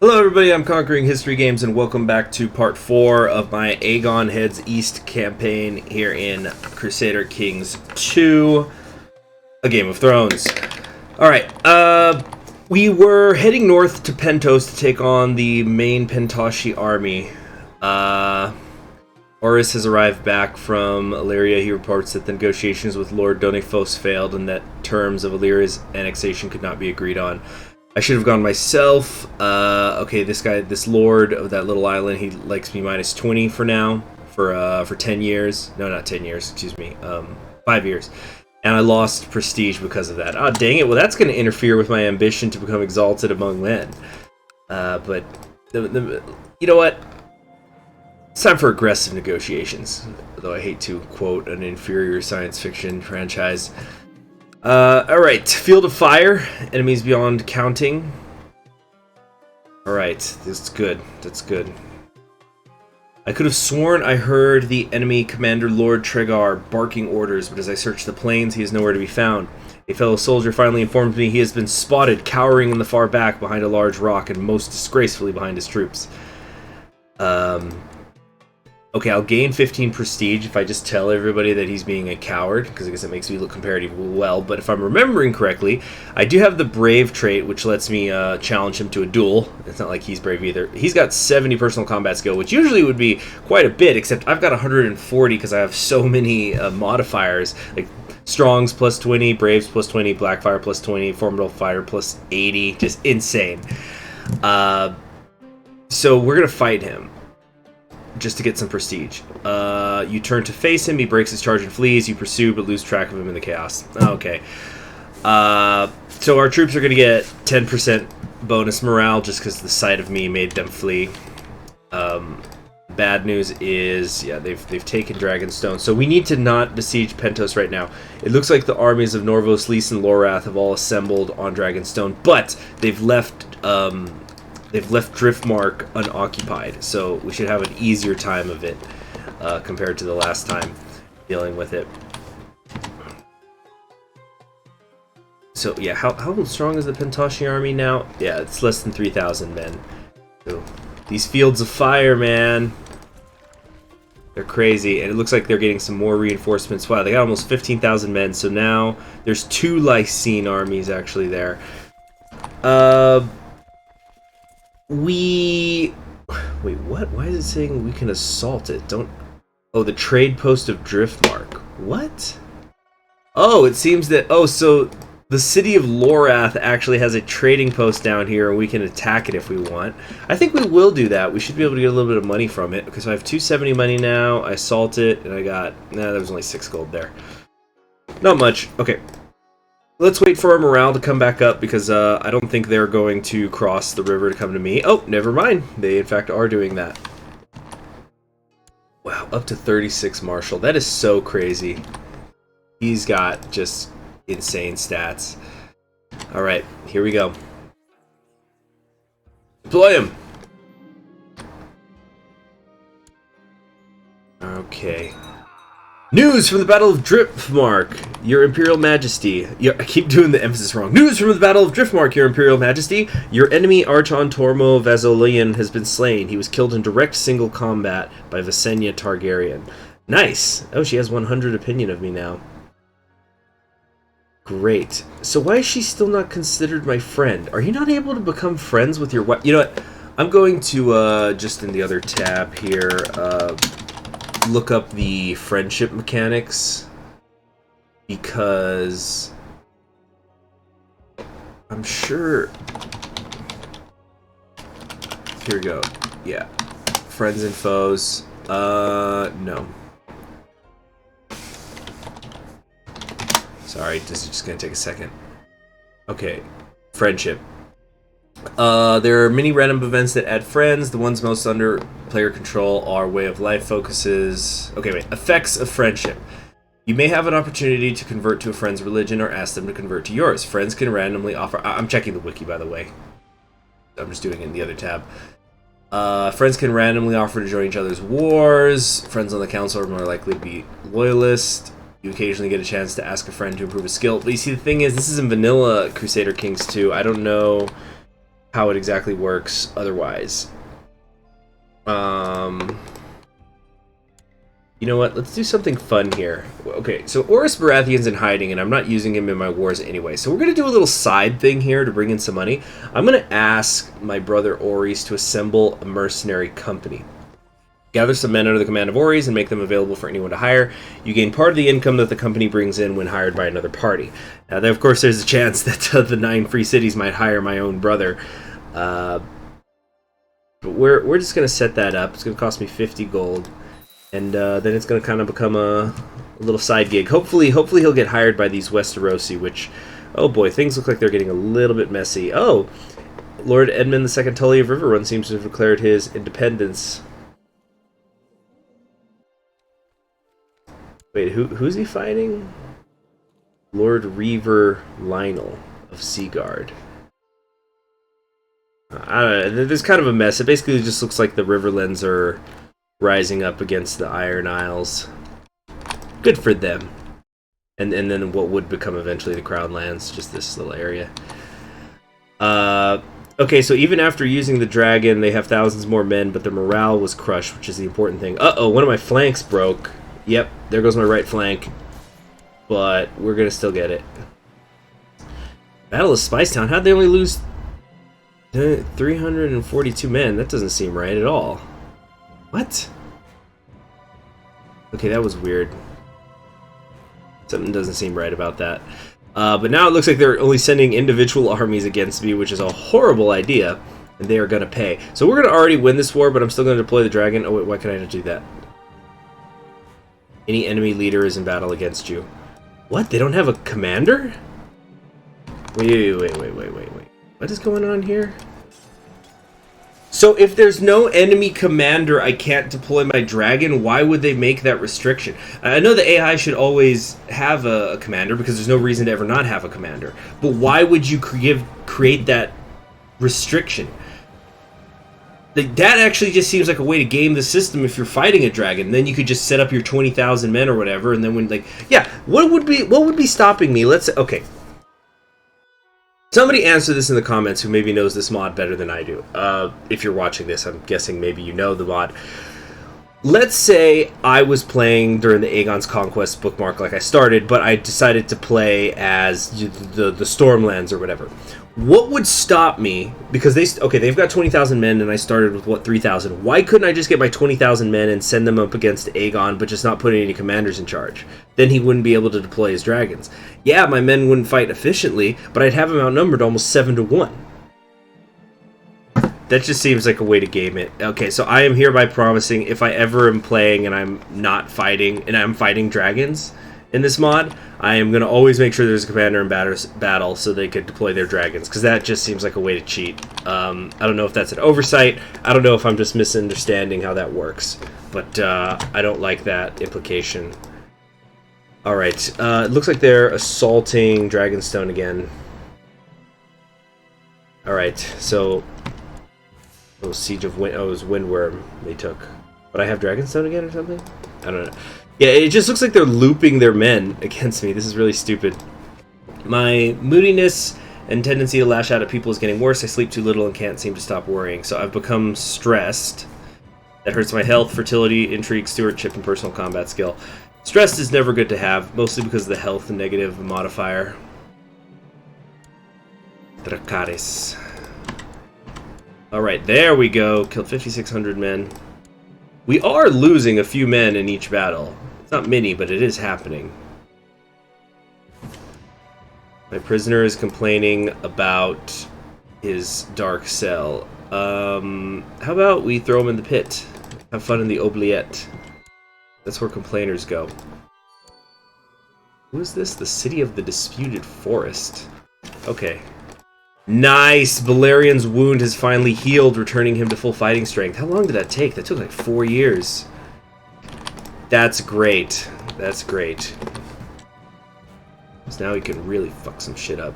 Hello everybody, I'm Conquering History Games and welcome back to part 4 of my Aegon Heads East campaign here in Crusader Kings 2, A Game of Thrones. Alright, we were heading north to Pentos to take on the main Pentoshi army. Oris has arrived back from Illyria. He reports that the negotiations with Lord Donifos failed and that terms of Illyria's annexation could not be agreed on. I should have gone myself. Okay, this lord of that little island, he likes me minus 20 for now, for 10 years. No, not 10 years, excuse me, 5 years. And I lost prestige because of that. Oh, dang it. Well, that's going to interfere with my ambition to become exalted among men. But, you know what? It's time for aggressive negotiations. Though I hate to quote an inferior science fiction franchise. Alright, Field of Fire, enemies beyond counting. Alright, that's good, that's good. I could have sworn I heard the enemy commander Lord Tregar barking orders, but as I searched the plains, he is nowhere to be found. A fellow soldier finally informed me he has been spotted cowering in the far back behind a large rock and most disgracefully behind his troops. Okay, I'll gain 15 prestige if I just tell everybody that he's being a coward, because I guess it makes me look comparatively well. But if I'm remembering correctly, I do have the brave trait, which lets me challenge him to a duel. It's not like he's brave either. He's got 70 personal combat skill, which usually would be quite a bit, except I've got 140 because I have so many modifiers, like Strongs plus 20, Braves plus 20, Blackfire plus 20, Formidable Fighter plus 80, just insane. So we're going to fight him. Just to get some prestige. You turn to face him, he breaks his charge and flees, you pursue but lose track of him in the chaos. Okay. So our troops are going to get 10% bonus morale just because the sight of me made them flee. Bad news is, yeah, they've taken Dragonstone, so we need to not besiege Pentos right now. It looks like the armies of Norvos, Lys, and Lorath have all assembled on Dragonstone, but they've left Driftmark unoccupied, so we should have an easier time of it compared to the last time dealing with it. So yeah, how strong is the Pentoshi army now? Yeah, it's less than 3,000 men. So, these fields of fire, man, they're crazy, and it looks like they're getting some more reinforcements. Wow, they got almost 15,000 men, so now there's 2 Lycene armies actually there. Wait, what? Why is it saying we can assault it? Oh, the trade post of Driftmark. What? Oh, it seems that... Oh, so the city of Lorath actually has a trading post down here, and we can attack it if we want. I think we will do that. We should be able to get a little bit of money from it, because I have 270 money now. I assault it, and I got... Nah, there was only 6 gold there. Not much. Okay. Let's wait for our morale to come back up, because I don't think they're going to cross the river to come to me. Oh, never mind. They, in fact, are doing that. Wow, up to 36 Marshal. That is so crazy. He's got just insane stats. Alright, here we go. Deploy him! Okay. News from the Battle of Driftmark, Your Imperial Majesty. I keep doing the emphasis wrong. News from the Battle of Driftmark, Your Imperial Majesty. Your enemy Archon Tormo Vasolian has been slain. He was killed in direct single combat by Visenya Targaryen. Nice. Oh, she has 100 opinion of me now. Great. So why is she still not considered my friend? Are you not able to become friends with your wife? You know what? I'm going to, just in the other tab here, look up the friendship mechanics, because I'm sure... Here we go. Yeah. Friends and foes. No. Sorry, this is just gonna take a second. Okay. Friendship. There are many random events that add friends. The ones most under player control are way of life focuses. Okay, wait. Effects of friendship. You may have an opportunity to convert to a friend's religion or ask them to convert to yours. Friends can randomly offer... I'm checking the wiki, by the way. I'm just doing it in the other tab. Friends can randomly offer to join each other's wars. Friends on the council are more likely to be loyalist. You occasionally get a chance to ask a friend to improve a skill. But you see, the thing is, this is in vanilla Crusader Kings 2. I don't know how it exactly works otherwise. You know what? Let's do something fun here. Okay, so Oris Baratheon's in hiding, and I'm not using him in my wars anyway. So we're going to do a little side thing here to bring in some money. I'm going to ask my brother Oris to assemble a mercenary company. Gather some men under the command of Oris and make them available for anyone to hire. You gain part of the income that the company brings in when hired by another party. Now, of course, there's a chance that the 9 free cities might hire my own brother. But we're just going to set that up. It's going to cost me 50 gold. And then it's going to kind of become a little side gig. Hopefully he'll get hired by these Westerosi, which, oh boy, things look like they're getting a little bit messy. Oh, Lord Edmund II Tully of Riverrun seems to have declared his independence. Wait, who's he fighting? Lord Reaver Lionel of Seaguard. I don't know, there's kind of a mess. It basically just looks like the Riverlands are rising up against the Iron Isles. Good for them. And then what would become eventually the Crown Lands, just this little area. Okay, so even after using the dragon, they have thousands more men, but their morale was crushed, which is the important thing. Uh-oh, one of my flanks broke. Yep, there goes my right flank. But we're gonna still get it. Battle of Spicetown. How'd they only lose 342 men? That doesn't seem right at all. What? Okay, that was weird. Something doesn't seem right about that. But now it looks like they're only sending individual armies against me, which is a horrible idea, and they are going to pay. So we're going to already win this war, but I'm still going to deploy the dragon. Oh, wait, why can I not do that? Any enemy leader is in battle against you. What? They don't have a commander? Wait. What is going on here? So if there's no enemy commander, I can't deploy my dragon. Why would they make that restriction? I know the AI should always have a commander because there's no reason to ever not have a commander. But why would you create that restriction? That actually just seems like a way to game the system if you're fighting a dragon. Then you could just set up your 20,000 men or whatever, and then when yeah, what would be stopping me? Okay. Somebody answer this in the comments who maybe knows this mod better than I do. If you're watching this, I'm guessing maybe you know the mod. Let's say I was playing during the Aegon's Conquest bookmark like I started, but I decided to play as the Stormlands or whatever. What would stop me? Because they've got 20,000 men and I started with, what, 3,000. Why couldn't I just get my 20,000 men and send them up against Aegon, but just not put any commanders in charge? Then he wouldn't be able to deploy his dragons. Yeah, my men wouldn't fight efficiently, but I'd have them outnumbered almost 7-1. That just seems like a way to game it. Okay, so I am hereby promising if I ever am playing and I'm not fighting, and I'm fighting dragons in this mod, I am going to always make sure there's a commander in battle so they could deploy their dragons, because that just seems like a way to cheat. I don't know if that's an oversight. I don't know if I'm just misunderstanding how that works, but I don't like that implication. Alright, it looks like they're assaulting Dragonstone again. Alright, so... Oh, Siege of Wind... Oh, it was Windworm they took. But I have Dragonstone again or something? I don't know. Yeah, it just looks like they're looping their men against me. This is really stupid. My moodiness and tendency to lash out at people is getting worse. I sleep too little and can't seem to stop worrying. So I've become stressed. That hurts my health, fertility, intrigue, stewardship, and personal combat skill. Stress is never good to have, mostly because of the health and negative modifier. Dracarys. Alright, there we go. Killed 5,600 men. We are losing a few men in each battle. It's not many, but it is happening. My prisoner is complaining about his dark cell. How about we throw him in the pit? Have fun in the oubliette. That's where complainers go. Who is this? The City of the Disputed Forest. Okay. Nice! Valerian's wound has finally healed, returning him to full fighting strength. How long did that take? That took like 4 years. That's great. That's great. So now he can really fuck some shit up.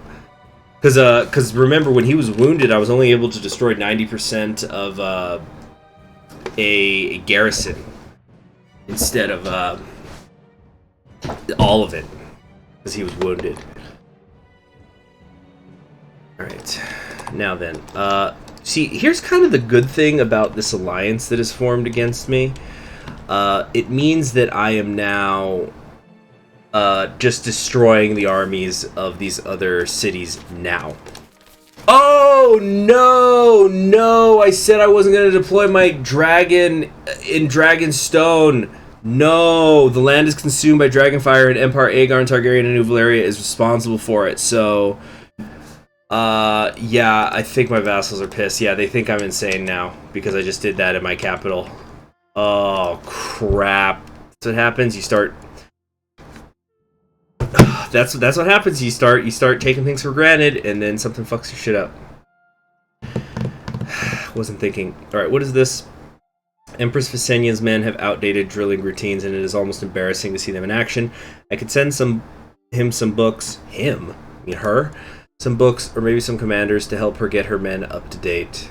Because remember, when he was wounded, I was only able to destroy 90% of a garrison instead of all of it, because he was wounded. Alright. now then. See, here's kind of the good thing about this alliance that is formed against me. It means that I am now just destroying the armies of these other cities now. Oh, no! No! I said I wasn't going to deploy my dragon in Dragonstone. No! The land is consumed by Dragonfire, and Empire Aegon Targaryen and New Valyria is responsible for it, so... yeah, I think my vassals are pissed. Yeah, they think I'm insane now, because I just did that in my capital. Oh, crap. That's what happens, you start... That's what happens. You start taking things for granted, and then something fucks your shit up. Wasn't thinking. All right, what is this? Empress Visenya's men have outdated drilling routines, and it is almost embarrassing to see them in action. I could send him some books. Him? I mean her? Some books, or maybe some commanders to help her get her men up to date.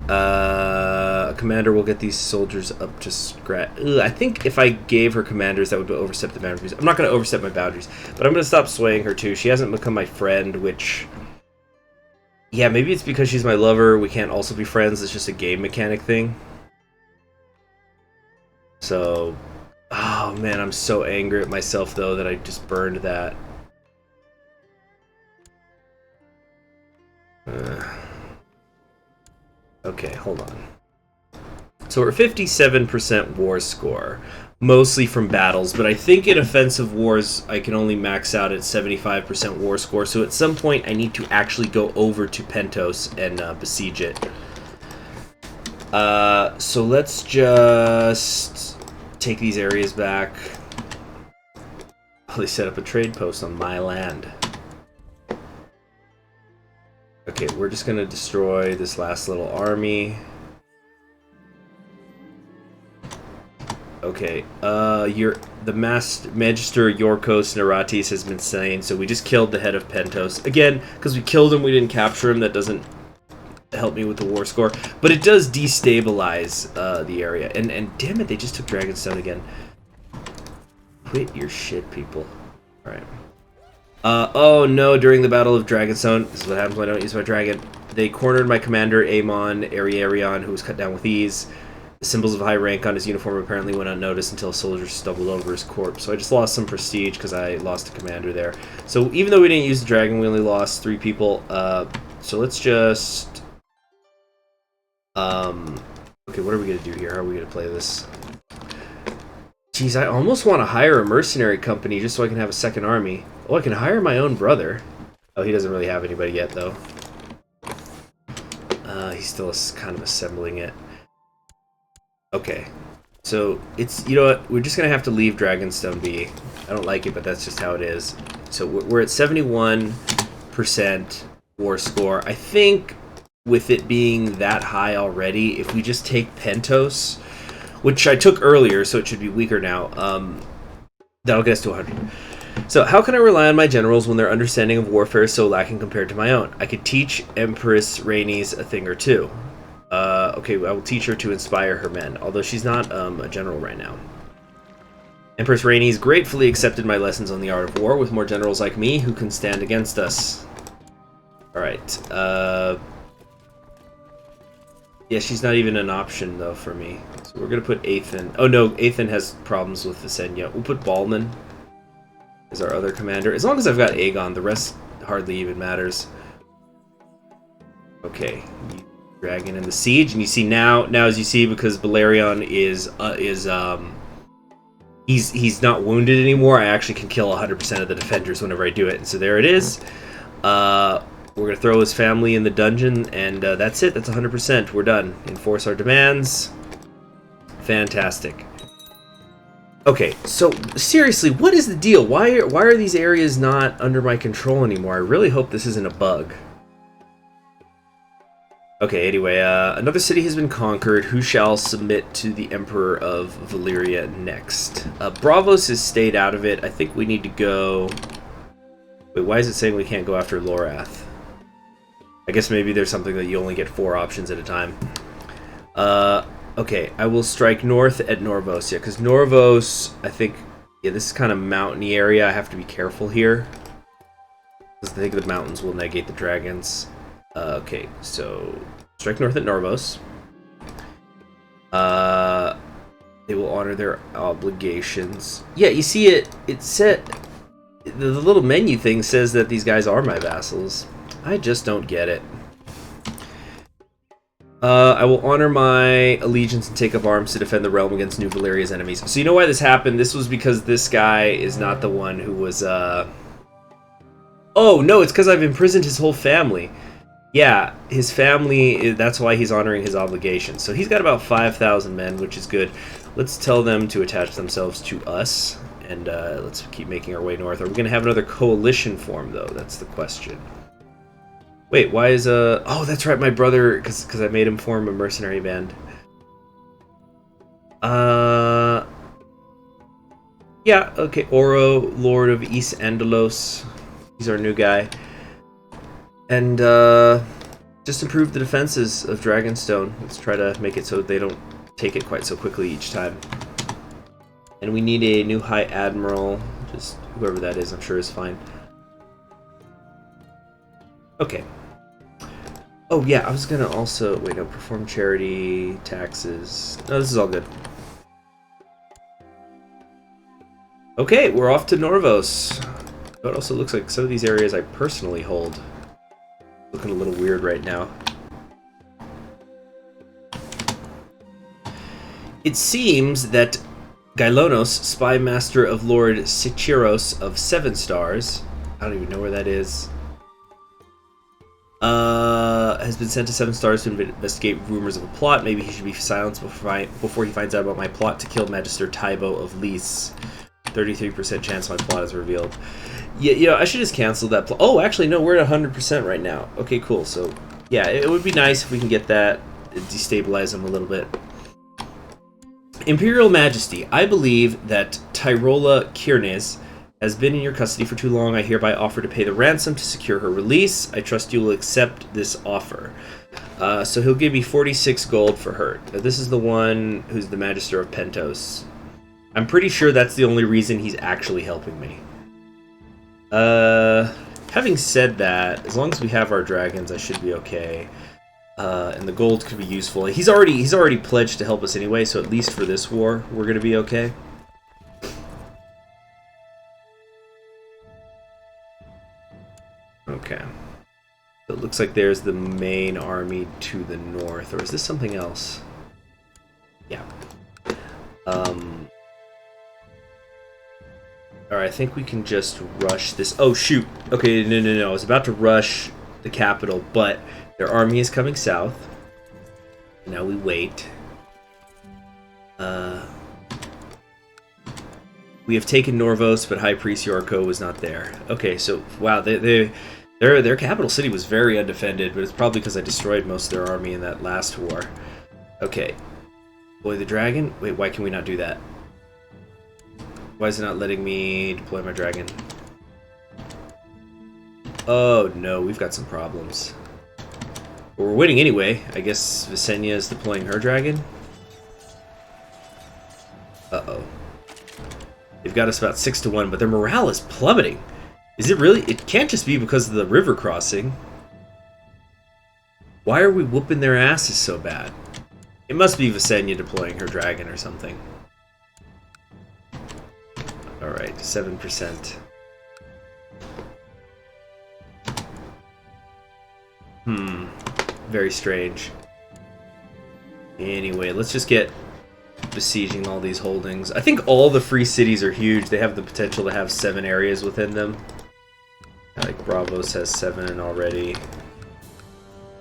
A commander will get these soldiers up to scratch. I think if I gave her commanders, that would overstep the boundaries. I'm not going to overstep my boundaries, but I'm going to stop swaying her too. She hasn't become my friend, which... Yeah, maybe it's because she's my lover. We can't also be friends. It's just a game mechanic thing. So... Oh, man, I'm so angry at myself, though, that I just burned that. Okay, hold on. So we're 57% war score, mostly from battles, but I think in offensive wars I can only max out at 75% war score, so at some point I need to actually go over to Pentos and besiege it. So let's just take these areas back. They set up a trade post on my land. Okay, we're just gonna destroy this last little army. Okay, the Magister Yorkos Neratis has been slain, so we just killed the head of Pentos. Again, because we killed him, we didn't capture him, that doesn't help me with the war score. But it does destabilize the area. And damn it, they just took Dragonstone again. Quit your shit, people. Alright. Oh no, during the Battle of Dragonstone, this is what happens when I don't use my dragon, they cornered my commander, Aemon Ariarion, who was cut down with ease. The symbols of high rank on his uniform apparently went unnoticed until soldiers stumbled over his corpse. So I just lost some prestige because I lost a commander there. So even though we didn't use the dragon, we only lost 3 people. So let's just... Okay, what are we going to do here? How are we going to play this? Jeez, I almost want to hire a mercenary company just so I can have a second army. Oh, I can hire my own brother. Oh, he doesn't really have anybody yet, though. He's still kind of assembling it. Okay. So, it's... You know what? We're just going to have to leave Dragonstone be. I don't like it, but that's just how it is. So, we're at 71% war score. I think, with it being that high already, if we just take Pentos... which I took earlier, so it should be weaker now. That'll get us to 100. So, how can I rely on my generals when their understanding of warfare is so lacking compared to my own? I could teach Empress Rhaenys a thing or two. Okay, I will teach her to inspire her men, although she's not a general right now. Empress Rhaenys gratefully accepted my lessons on the art of war with more generals like me who can stand against us. Alright, yeah, she's not even an option, though, for me. So we're going to put Aethan. Oh, no, Aethan has problems with Visenya. We'll put Baldman as our other commander. As long as I've got Aegon, the rest hardly even matters. Okay. Dragon in the siege. And you see now as you see, because Balerion he's not wounded anymore, I actually can kill 100% of the defenders whenever I do it. And so there it is. We're going to throw his family in the dungeon, and that's it. That's 100%. We're done. Enforce our demands. Fantastic. Okay, so seriously, what is the deal? Why are these areas not under my control anymore? I really hope this isn't a bug. Okay, anyway, another city has been conquered. Who shall submit to the Emperor of Valyria next? Braavos has stayed out of it. I think we need to go... Wait, why is it saying we can't go after Lorath? I guess maybe there's something that you only get 4 options at a time. Okay, I will strike north at Norvos, yeah, because Norvos, I think, yeah, this is kind of mountainy area. I have to be careful here, because I think the mountains will negate the dragons. Okay, so strike north at Norvos. They will honor their obligations. Yeah, you see it. It said the little menu thing says that these guys are my vassals. I just don't get it. I will honor my allegiance and take up arms to defend the realm against New Valeria's enemies. So you know why this happened? This was because this guy is not the one who was, Oh, no, it's because I've imprisoned his whole family. Yeah, his family, that's why he's honoring his obligations. So he's got about 5,000 men, which is good. Let's tell them to attach themselves to us, and let's keep making our way north. Are we going to have another coalition form, though? That's the question. Wait, why is oh, that's right, my brother, because I made him form a mercenary band. Yeah, okay, Oro, Lord of East Andalos. He's our new guy. And, just improve the defenses of Dragonstone. Let's try to make it so they don't take it quite so quickly each time. And we need a new High Admiral. Just whoever that is, I'm sure is fine. Okay. Oh yeah, I was gonna also wait. No, perform charity, taxes. No, this is all good. Okay, we're off to Norvos. It also looks like some of these areas I personally hold. Looking a little weird right now. It seems that Gylonos, spy master of Lord Sichiros of 7 Stars, I don't even know where that is, has been sent to 7 Stars to investigate rumors of a plot. Maybe he should be silenced before he finds out about my plot to kill Magister Tybo of Lys. 33% chance my plot is revealed. Yeah, you know, I should just cancel that plot. Oh, actually, no, we're at 100% right now. Okay, cool. So, yeah, it would be nice if we can get that, destabilize them a little bit. Imperial Majesty, I believe that Tyrola Kirnes has been in your custody for too long. I hereby offer to pay the ransom to secure her release. I trust you will accept this offer. So he'll give me 46 gold for her. This is the one who's the Magister of Pentos. I'm pretty sure that's the only reason he's actually helping me. Having said that, as long as we have our dragons, I should be okay. And the gold could be useful. He's already pledged to help us anyway, so at least for this war, we're gonna be okay. Okay. So it looks like there's the main army to the north, or is this something else? Yeah. Alright, I think we can just rush this. Oh, shoot. Okay, no. I was about to rush the capital, but their army is coming south. Now we wait. We have taken Norvos, but High Priest Yorko was not there. Okay, so, wow, their capital city was very undefended, but it's probably because I destroyed most of their army in that last war. Okay. Deploy the dragon? Wait, why can we not do that? Why is it not letting me deploy my dragon? Oh no, we've got some problems. But we're winning anyway. I guess Visenya is deploying her dragon? Uh-oh. They've got us about 6-1, but their morale is plummeting. Is it really? It can't just be because of the river crossing. Why are we whooping their asses so bad? It must be Visenya deploying her dragon or something. Alright, 7%. Very strange. Anyway, let's just get besieging all these holdings. I think all the free cities are huge. They have the potential to have 7 areas within them. Like Bravos has 7 already.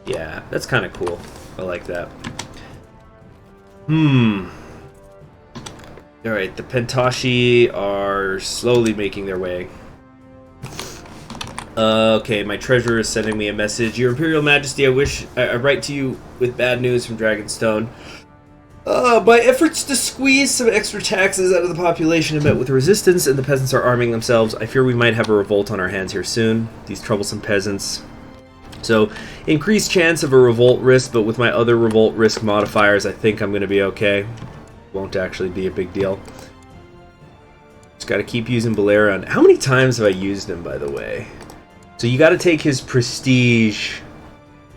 Yeah, that's kind of cool. I like that. Alright, the Pentashi are slowly making their way. Okay, my treasurer is sending me a message. Your Imperial Majesty, I write to you with bad news from Dragonstone. My efforts to squeeze some extra taxes out of the population have met with resistance, and the peasants are arming themselves. I fear we might have a revolt on our hands here soon. These troublesome peasants. So, increased chance of a revolt risk, but with my other revolt risk modifiers, I think I'm going to be okay. Won't actually be a big deal. Just got to keep using Balerion. How many times have I used him, by the way? So you got to take his prestige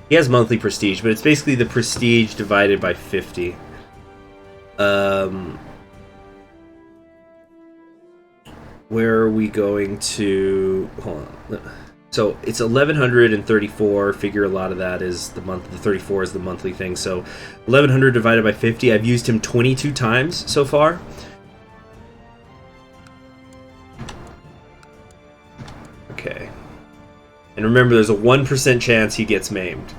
He has monthly prestige, but it's basically the prestige divided by 50. Where are we going to... Hold on. So it's 1,134. Figure a lot of that is the month. The 34 is the monthly thing. So 1,100 divided by 50. I've used him 22 times so far. Okay. And remember, there's a 1% chance he gets maimed.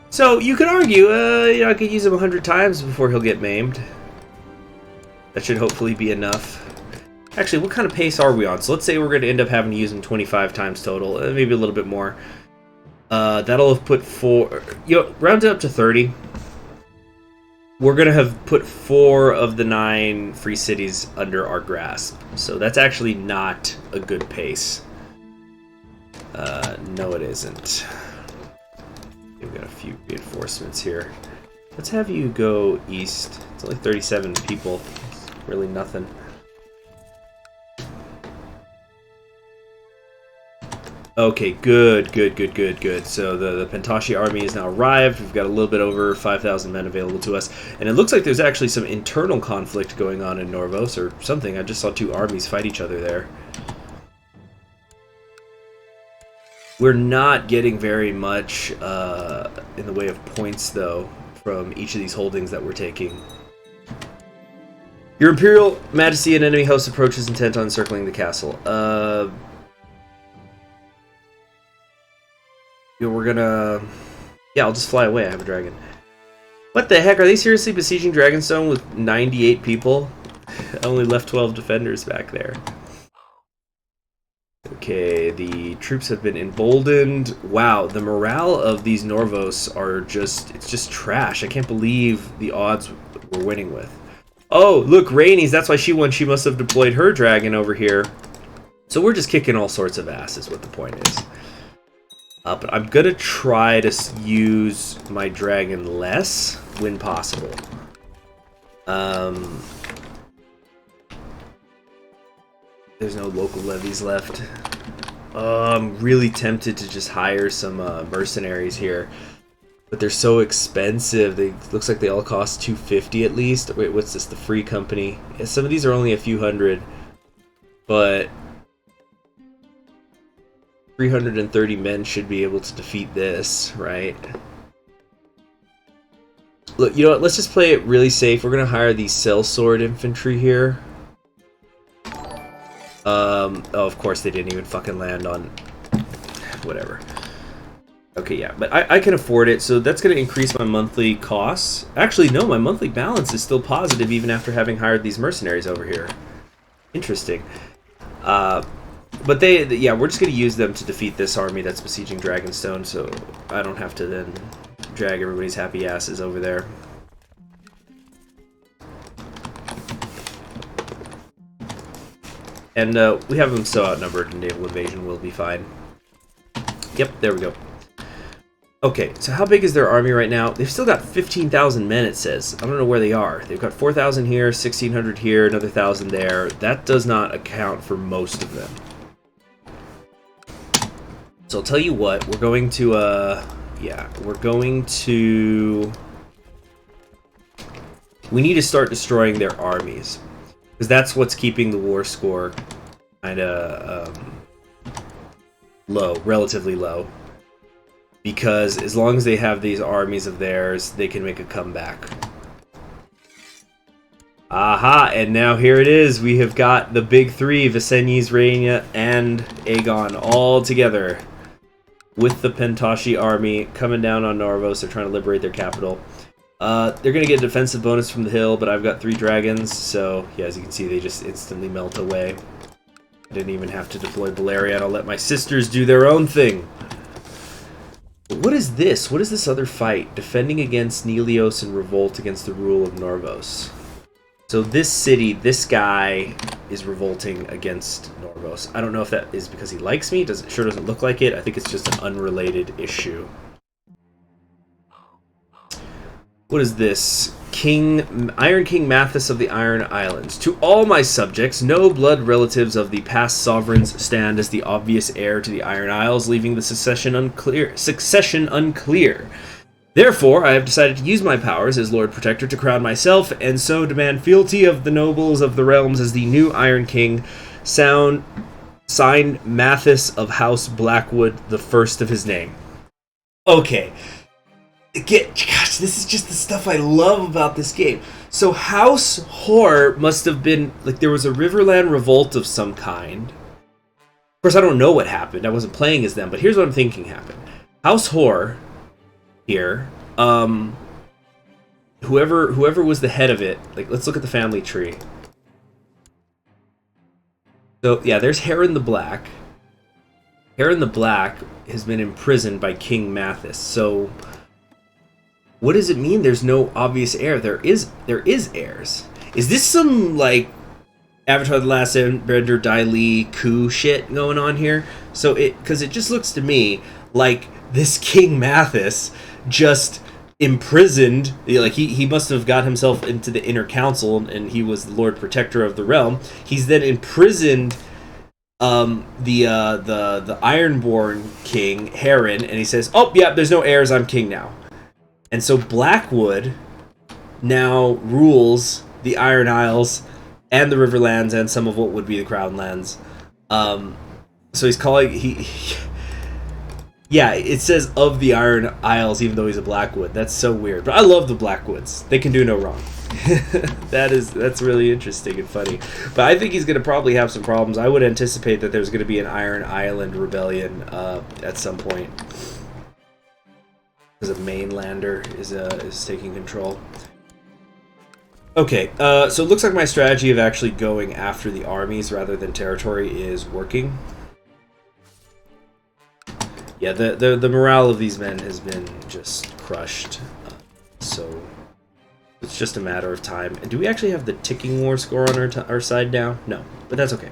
So you could argue, I could use him 100 times before he'll get maimed. That should hopefully be enough. Actually, what kind of pace are we on? So let's say we're going to end up having to use him 25 times total, maybe a little bit more. That'll have put 4... round it up to 30. We're going to have put 4 of the 9 free cities under our grasp. So that's actually not a good pace. No, it isn't. We've got a few reinforcements here. Let's have you go east. It's only 37 people. It's really nothing. Okay, good. So the Pentoshi army is now arrived. We've got a little bit over 5,000 men available to us. And it looks like there's actually some internal conflict going on in Norvos or something. I just saw 2 armies fight each other there. We're not getting very much in the way of points, though, from each of these holdings that we're taking. Your Imperial Majesty, an enemy host approaches intent on encircling the castle. We're gonna... Yeah, I'll just fly away. I have a dragon. What the heck? Are they seriously besieging Dragonstone with 98 people? I only left 12 defenders back there. Okay, the troops have been emboldened. Wow, the morale of these Norvos are just... It's just trash. I can't believe the odds we're winning with. Oh, look, Rainey's. That's why she won. She must have deployed her dragon over here. So we're just kicking all sorts of ass is what the point is. But I'm going to try to use my dragon less when possible. There's no local levies left. I'm really tempted to just hire some mercenaries here. But they're so expensive. Looks like they all cost 250 at least. Wait, what's this? The free company. Yeah, some of these are only a few hundred. But 330 men should be able to defeat this, right? Look, you know what? Let's just play it really safe. We're going to hire these sellsword infantry here. Oh, of course they didn't even fucking land on... Whatever. Okay, yeah, but I can afford it, so that's going to increase my monthly costs. Actually, no, my monthly balance is still positive even after having hired these mercenaries over here. Interesting. But yeah, we're just going to use them to defeat this army that's besieging Dragonstone, so I don't have to then drag everybody's happy asses over there. And we have them so outnumbered in naval invasion, we'll be fine. Yep, there we go. Okay, so how big is their army right now? They've still got 15,000 men, it says. I don't know where they are. They've got 4,000 here, 1,600 here, another 1,000 there. That does not account for most of them. So I'll tell you what, we're going to, we need to start destroying their armies. Because that's what's keeping the war score kind of low, relatively low. Because as long as they have these armies of theirs, they can make a comeback. Aha! And now here it is. We have got the big three, Visenyes, Rhaenyra, and Aegon all together. With the Pentoshi army coming down on Norvos. They're trying to liberate their capital. They're going to get a defensive bonus from the hill, but I've got 3 dragons, so yeah, as you can see, they just instantly melt away. I didn't even have to deploy Balerion. I'll let my sisters do their own thing. But what is this? What is this other fight? Defending against Nelios and revolt against the rule of Norvos. So this city, this guy is revolting against Norvos. I don't know if that is because he likes me. It sure doesn't look like it. I think it's just an unrelated issue. What is this? Iron King Mathis of the Iron Islands. To all my subjects, no blood relatives of the past sovereigns stand as the obvious heir to the Iron Isles, leaving the succession unclear. Therefore, I have decided to use my powers as Lord Protector to crown myself, and so demand fealty of the nobles of the realms as the new Iron King, signed Mathis of House Blackwood, the first of his name. Okay. Gosh, this is just the stuff I love about this game. So House Horror must have been, like, there was a Riverland revolt of some kind. Of course, I don't know what happened. I wasn't playing as them, but here's what I'm thinking happened. House Horror here, whoever was the head of it, like, let's look at the family tree. So, yeah, there's Heron the Black. Heron the Black has been imprisoned by King Mathis, so what does it mean there's no obvious heir? There is heirs. Is this some, like, Avatar: The Last Airbender, Dai Li coup shit going on here? So because it just looks to me like this King Mathis just imprisoned, like, he must have got himself into the inner council, and he was the Lord Protector of the realm. He's then imprisoned the Ironborn King, Heron, and he says, oh, yeah, there's no heirs, I'm king now. And so Blackwood now rules the Iron Isles and the Riverlands and some of what would be the Crown Lands. So he's calling... Yeah, it says of the Iron Isles, even though he's a Blackwood. That's so weird. But I love the Blackwoods. They can do no wrong. That's really interesting and funny. But I think he's going to probably have some problems. I would anticipate that there's going to be an Iron Island rebellion at some point. Because a mainlander is taking control. Okay, so it looks like my strategy of actually going after the armies rather than territory is working. Yeah, the morale of these men has been just crushed. So it's just a matter of time. And do we actually have the ticking war score on our side now? No, but that's okay.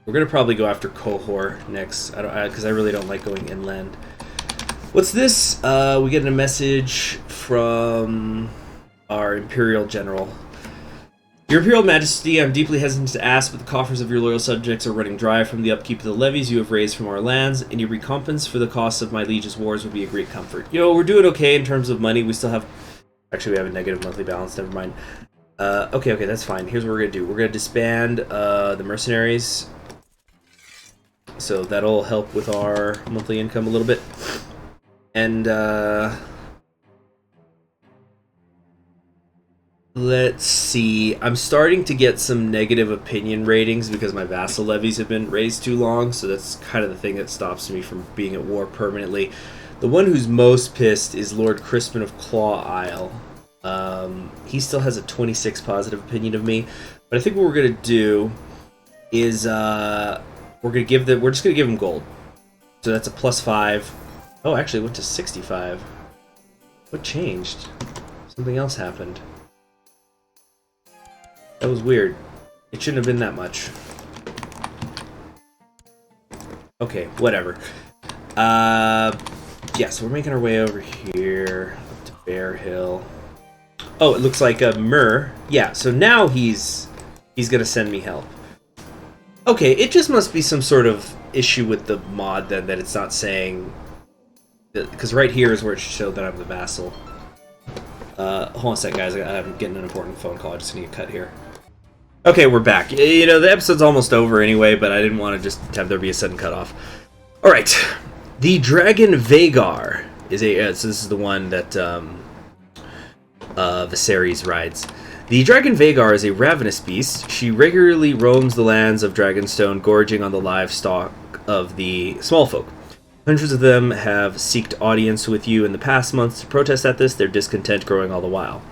We're gonna probably go after Kohor next, because I really don't like going inland. What's this? We get a message from our Imperial General. Your Imperial Majesty, I'm deeply hesitant to ask, but the coffers of your loyal subjects are running dry from the upkeep of the levies you have raised from our lands. Any recompense for the costs of my liege's wars would be a great comfort. You know, we're doing okay in terms of money. We still have... Actually, we have a negative monthly balance. Never mind. Okay, that's fine. Here's what we're going to do. We're going to disband the mercenaries. So that'll help with our monthly income a little bit. And, let's see. I'm starting to get some negative opinion ratings because my vassal levies have been raised too long, so that's kind of the thing that stops me from being at war permanently. The one who's most pissed is Lord Crispin of Claw Isle. He still has a 26 positive opinion of me, but I think what we're gonna do is we're just gonna give him gold. So that's a +5. Oh, actually, it went to 65. What changed? Something else happened. That was weird. It shouldn't have been that much. Okay, whatever. Yeah, so we're making our way over here up to Bear Hill. Oh, it looks like a Myrrh. Yeah, so now he's gonna send me help. Okay, it just must be some sort of issue with the mod then that it's not saying, because right here is where it should show that I'm the vassal. Hold on a sec, guys. I'm getting an important phone call. I just need to cut here. Okay, we're back. You know, the episode's almost over anyway, but I didn't want to just have there be a sudden cutoff. All right, the Dragon Vagar is a. So this is the one that Viserys rides. The Dragon Vagar is a ravenous beast. She regularly roams the lands of Dragonstone, gorging on the livestock of the small folk. Hundreds of them have sought audience with you in the past months to protest at this, their discontent growing all the while.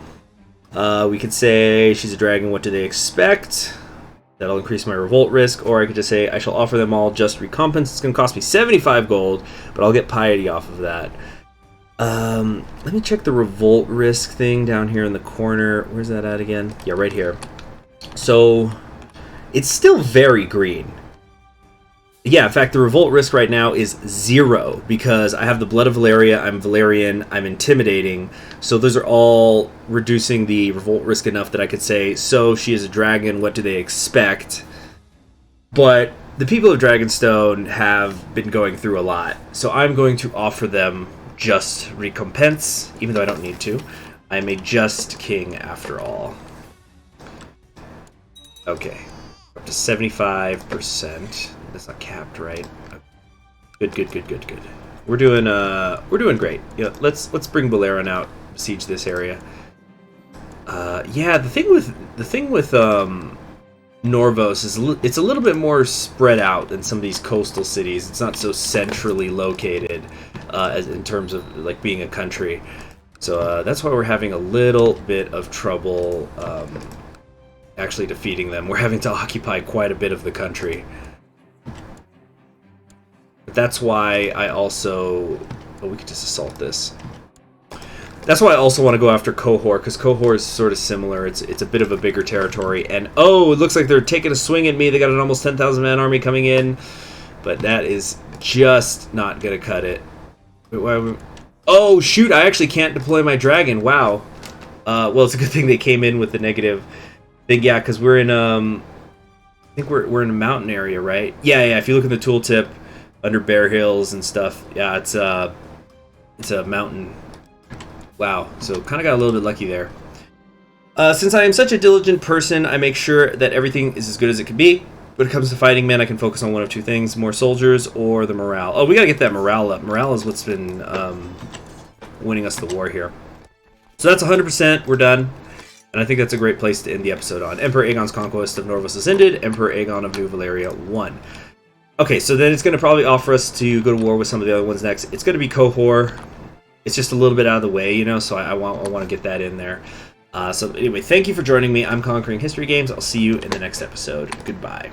We could say, she's a dragon, what do they expect? That'll increase my revolt risk, or I could just say, I shall offer them all just recompense. It's going to cost me 75 gold, but I'll get piety off of that. Let me check the revolt risk thing down here in the corner. Where's that at again? Yeah, right here. So, it's still very green. Yeah, in fact, the revolt risk right now is 0 because I have the Blood of Valeria, I'm Valerian, I'm intimidating. So those are all reducing the revolt risk enough that I could say, so she is a dragon, what do they expect? But the people of Dragonstone have been going through a lot, so I'm going to offer them just recompense, even though I don't need to. I am a just king after all. Okay, up to 75%. That's not capped, right? Good. We're doing great. Yeah, let's bring Baleron out, besiege this area. Yeah, the thing with Norvos is it's a little bit more spread out than some of these coastal cities. It's not so centrally located as in terms of like being a country. So that's why we're having a little bit of trouble actually defeating them. We're having to occupy quite a bit of the country. But that's why I also... Oh, we could just assault this. That's why I also want to go after Qohor, because Qohor is sort of similar. It's a bit of a bigger territory. And, oh, it looks like they're taking a swing at me. They got an almost 10,000-man army coming in. But that is just not going to cut it. Wait, why oh, shoot, I actually can't deploy my dragon. Wow. Well, it's a good thing they came in with the negative thing. Yeah, because we're in... I think we're in a mountain area, right? Yeah, if you look at the tooltip, under Bear Hills and stuff, yeah, it's a mountain. Wow, so kind of got a little bit lucky there. Since I am such a diligent person, I make sure that everything is as good as it can be. When it comes to fighting men, I can focus on one of two things: more soldiers or the morale. Oh, we gotta get that morale up. Morale is what's been winning us the war here. So that's 100%. We're done. And I think that's a great place to end the episode on. Emperor Aegon's conquest of Norvos has ended. Emperor Aegon of New Valeria won. Okay, so then it's going to probably offer us to go to war with some of the other ones next. It's going to be Qohor. It's just a little bit out of the way, you know, so I want to get that in there. So anyway, thank you for joining me. I'm Conquering History Games. I'll see you in the next episode. Goodbye.